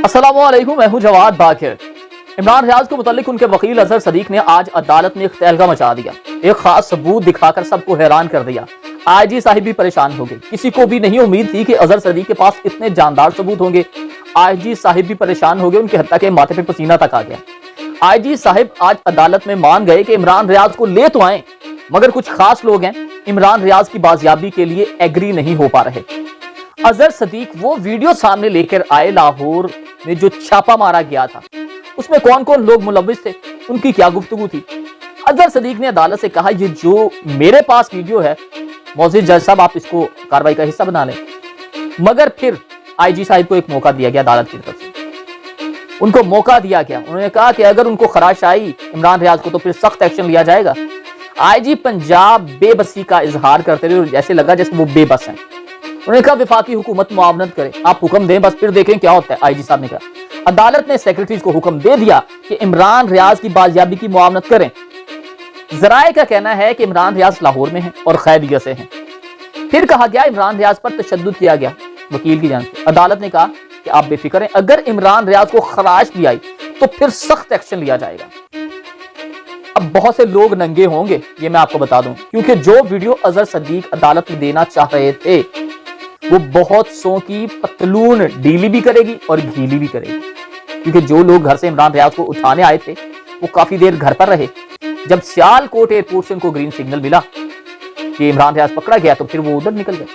अस्सलामुअलैकुम, मैं हूं जवाद बाकिर। इमरान रियाज को मुतालिक उनके वकील अजहर सदीक ने आज अदालत में एक तहलका मचा दिया। एक खास सबूत दिखाकर सबको हैरान कर दिया। आईजी साहिब भी परेशान हो गए। किसी को भी नहीं उम्मीद थी कि अजहर सदीक के पास इतने जानदार सबूत होंगे। आईजी साहिब भी परेशान हो गए, उनके हत्या के माथे पे पसीना तक आ गया। आईजी साहिब आज अदालत में मान गए कि इमरान रियाज को ले तो आए, मगर कुछ खास लोग हैं इमरान रियाज की बाजियाबी के लिए एग्री नहीं हो पा रहे। अजहर सदीक वो वीडियो सामने लेकर आए लाहौर में जो छापा मारा गया था, उसमें कौन कौन लोग मुलव्विस थे, उनकी क्या गुफ्तगू थी। अजहर सदीक ने अदालत से कहा, ये जो मेरे पास वीडियो है मौजूद जज साहब, आप इसको कार्रवाई का हिस्सा बना लें। मगर फिर आईजी साहिब को एक मौका दिया गया अदालत की तरफ से, उनको मौका दिया गया। उन्होंने कहा कि अगर उनको खराश आई इमरान रियाज को तो फिर सख्त एक्शन लिया जाएगा। आईजी पंजाब बेबसी का इजहार करते रहे और जैसे लगा जैसे वो बेबस हैं। उन्होंने कहा विफाकी हुकूमत मुआवनत करे, आप हुक्म दें, बस फिर देखें क्या होता है। आईजी साहब ने कहा। अदालत ने सेक्रेटरीज को हुक्म दे दिया कि इमरान रियाज की बाजियाबी की मुआवनत करें। जराए का कहना है कि इमरान रियाज लाहौर में हैं और खैरियत से हैं। फिर कहा गया इमरान रियाज पर तशद्दुद किया गया वकील की जानिब से। अदालत ने कहा कि आप बेफिक्र हैं, अगर इमरान रियाज को खराश भी आई तो फिर सख्त एक्शन लिया जाएगा। अब बहुत से लोग नंगे होंगे, ये मैं आपको बता दूं, क्योंकि जो वीडियो अजहर सदीक अदालत में देना चाह रहे थे वो बहुत सौ की पतलून ढीली भी करेगी और गीली भी करेगी। क्योंकि जो लोग घर से इमरान रियाज को उठाने आए थे वो काफी देर घर पर रहे। जब सियालकोट एयरपोर्ट से उनको ग्रीन सिग्नल मिला कि इमरान रियाज पकड़ा गया तो फिर वो उधर निकल गए,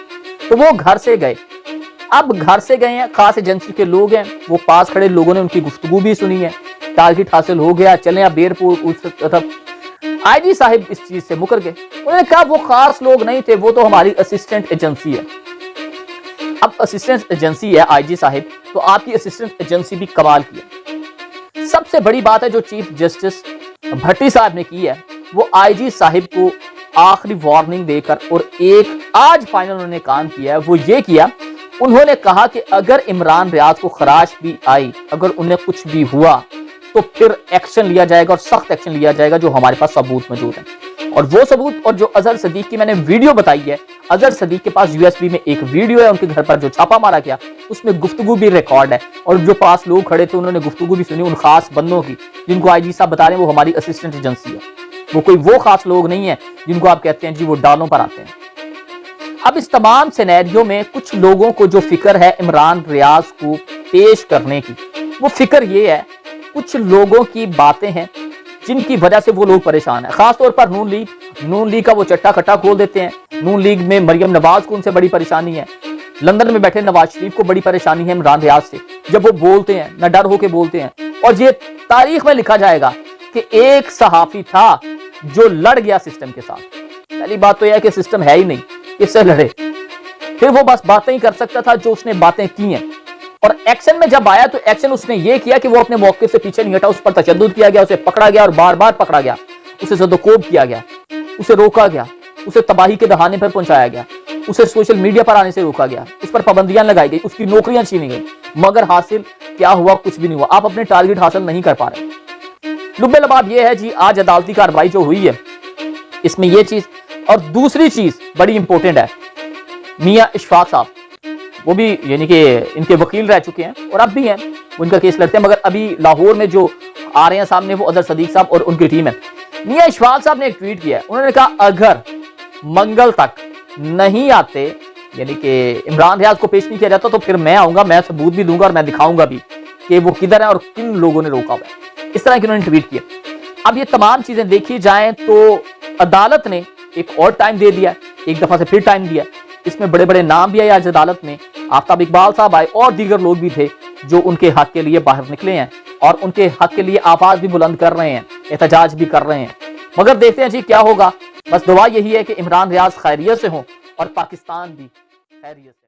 तो वो घर से गए। अब घर से गए हैं, खास एजेंसी के लोग हैं, वो पास खड़े लोगों ने उनकी गुफ्तगू भी सुनी है, टारगेट हासिल हो गया, चले अब एयरपोर्ट उस तरफ। आईजी साहिब इस चीज से मुकर गए। उन्होंने कहा वो खास लोग नहीं थे, वो तो हमारी असिस्टेंट एजेंसी है। अब असिस्टेंट एजेंसी है आईजी साहिब, तो आपकी असिस्टेंट एजेंसी भी कमाल की है। सबसे बड़ी बात है जो चीफ जस्टिस भट्टी साहब ने की है, वो आईजी साहिब को आखिरी वार्निंग देकर और एक आज फाइनल उन्होंने काम किया है, वो ये किया, उन्होंने कहा कि अगर इमरान रियाज को खराश भी आई, अगर उन्हें कुछ भी हुआ तो फिर एक्शन लिया जाएगा और सख्त एक्शन लिया जाएगा, जो हमारे पास सबूत मौजूद है। और वो सबूत और जो अजहर सदीक की मैंने वीडियो बताई है, अजहर सदीक के पास यूएसबी में एक वीडियो है, उनके घर पर जो छापा मारा गया उसमें गुफ्तगू भी रिकॉर्ड है, और जो पास लोग खड़े थे उन्होंने गुफ्तगू भी सुनी उन खास बंदों की जिनको आईजी साहब बता रहे हैं वो हमारी असिस्टेंट एजेंसी है। वो कोई वो खास लोग नहीं है जिनको आप कहते हैं जी वो डालों पर आते हैं। अब इस तमाम सिनेरियो में कुछ लोगों को जो फिक्र है इमरान रियाज को पेश करने की, वो फिक्र ये है, कुछ लोगों की बातें हैं जिनकी वजह से वो लोग परेशान हैं। खासतौर पर नून लीग का वो चट्टा खट्टा खोल देते हैं। नून लीग में मरियम नवाज को उनसे बड़ी परेशानी है, लंदन में बैठे नवाज शरीफ को बड़ी परेशानी है इमरान रियाज से। जब वो बोलते हैं न डर होके बोलते हैं, और ये तारीख में लिखा जाएगा कि एक सहाफी था जो लड़ गया सिस्टम के साथ। पहली बात तो यह है कि सिस्टम है ही नहीं, इससे लड़े। फिर वो बस बातें ही कर सकता था जो उसने बातें की हैं, और एक्शन में जब आया तो एक्शन उसने ये किया कि वो अपने मौके से पीछे नहीं हटा, उस पर तशद्दुद किया गया, उसे पकड़ा गया और बार बार पकड़ा गया, उसे सदकोब किया गया, उसे रोका गया, उसे तबाही के दहाने पर पहुंचाया गया, उसे सोशल मीडिया पर आने से रोका गया, उस पर पाबंदियां लगाई गई, उसकी नौकरियां छीनी गई। मगर हासिल क्या हुआ? कुछ भी नहीं हुआ। आप अपने टारगेट हासिल नहीं कर पा रहे। लुब्बे लबाब ये है जी, आज अदालती कार्रवाई जो हुई है इसमें ये चीज, और दूसरी चीज बड़ी इंपॉर्टेंट है, मियां इशफाक साहब, वो भी यानी कि इनके वकील रह चुके हैं और अब भी हैं, वो इनका केस लड़ते हैं, मगर अभी लाहौर में जो आ रहे हैं सामने वो अजहर सदीक साहब और उनकी टीम है। मियां इशफाक साहब ने एक ट्वीट किया है, उन्होंने कहा अगर मंगल तक नहीं आते, यानी कि इमरान रियाज को पेश नहीं किया जाता, तो फिर मैं आऊंगा, मैं सबूत भी दूंगा और मैं दिखाऊंगा भी कि वो किधर है और किन लोगों ने रोका हुआ है। इस तरह की उन्होंने ट्वीट किया। अब ये तमाम चीजें देखी जाएं तो अदालत ने एक और टाइम दे दिया, एक दफा से फिर टाइम दिया। इसमें बड़े बड़े नाम भी आए आज अदालत में, आफ्ताब इकबाल साहब आए और दीगर लोग भी थे जो उनके हक के लिए बाहर निकले हैं और उनके हक के लिए आवाज भी बुलंद कर रहे हैं, एहतजाज भी कर रहे हैं। मगर देखते हैं जी क्या होगा। बस दुआ यही है कि इमरान रियाज खैरियत से हो और पाकिस्तान भी खैरियत से।